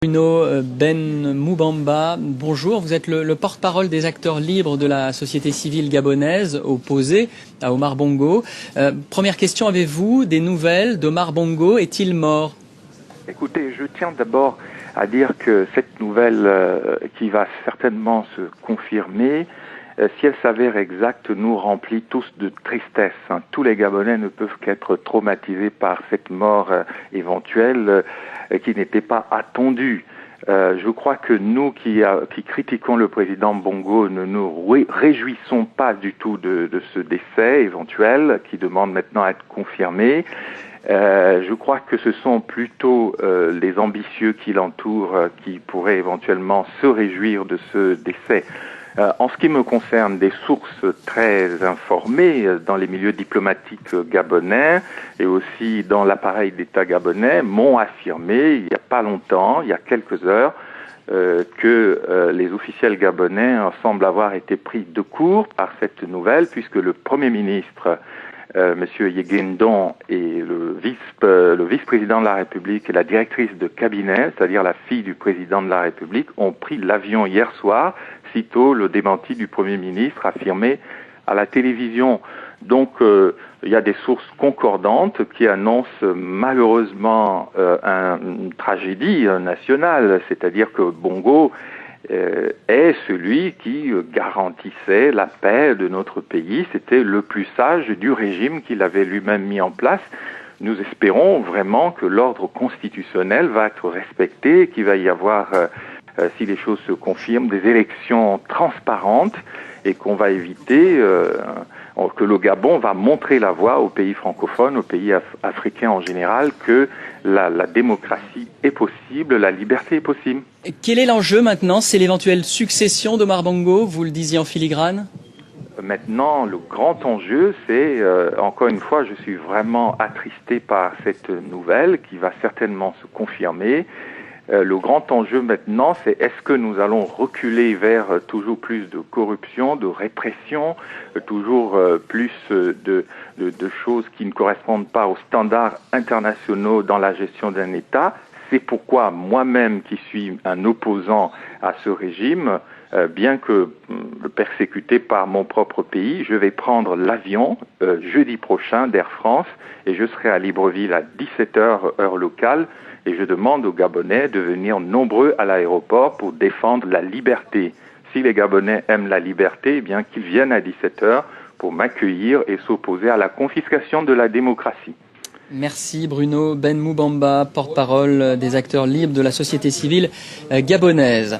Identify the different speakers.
Speaker 1: Bruno Ben Moubamba, bonjour, vous êtes le porte-parole des acteurs libres de la société civile gabonaise, opposé à Omar Bongo. Première question, avez-vous des nouvelles d'Omar Bongo? Est-il mort?
Speaker 2: Écoutez, je tiens d'abord à dire que cette nouvelle qui va certainement se confirmer, si elle s'avère exacte, nous remplit tous de tristesse. Tous les Gabonais ne peuvent qu'être traumatisés par cette mort éventuelle qui n'était pas attendue. Je crois que nous qui critiquons le président Bongo ne nous réjouissons pas du tout de ce décès éventuel qui demande maintenant à être confirmé. Je crois que ce sont plutôt les ambitieux qui l'entourent qui pourraient éventuellement se réjouir de ce décès. En ce qui me concerne, des sources très informées dans les milieux diplomatiques gabonais et aussi dans l'appareil d'État gabonais m'ont affirmé il n'y a pas longtemps, il y a quelques heures, que les officiels gabonais semblent avoir été pris de court par cette nouvelle puisque le Premier ministre Monsieur Yegendon et le vice-président de la République et la directrice de cabinet, c'est-à-dire la fille du président de la République, ont pris l'avion hier soir, sitôt le démenti du Premier ministre affirmé à la télévision. Donc il y a des sources concordantes qui annoncent malheureusement une tragédie nationale, c'est-à-dire que Bongo est celui qui garantissait la paix de notre pays. C'était le plus sage du régime qu'il avait lui-même mis en place. Nous espérons vraiment que l'ordre constitutionnel va être respecté, qu'il va y avoir, si les choses se confirment, des élections transparentes et qu'on va éviter que le Gabon va montrer la voie aux pays francophones, aux pays africains en général, que la démocratie est possible, la liberté est possible.
Speaker 1: Quel est l'enjeu maintenant? C'est l'éventuelle succession d'Omar Bongo, vous le disiez en filigrane?
Speaker 2: Maintenant, le grand enjeu, c'est, encore une fois, je suis vraiment attristé par cette nouvelle qui va certainement se confirmer. Le grand enjeu maintenant, c'est est-ce que nous allons reculer vers toujours plus de corruption, de répression, toujours plus de choses qui ne correspondent pas aux standards internationaux dans la gestion d'un État. C'est pourquoi moi-même, qui suis un opposant à ce régime, bien que persécuté par mon propre pays, je vais prendre l'avion jeudi prochain d'Air France et je serai à Libreville à 17h heure locale. Et je demande aux Gabonais de venir nombreux à l'aéroport pour défendre la liberté. Si les Gabonais aiment la liberté, eh bien qu'ils viennent à 17h pour m'accueillir et s'opposer à la confiscation de la démocratie.
Speaker 1: Merci Bruno Ben Moubamba, porte-parole des acteurs libres de la société civile gabonaise.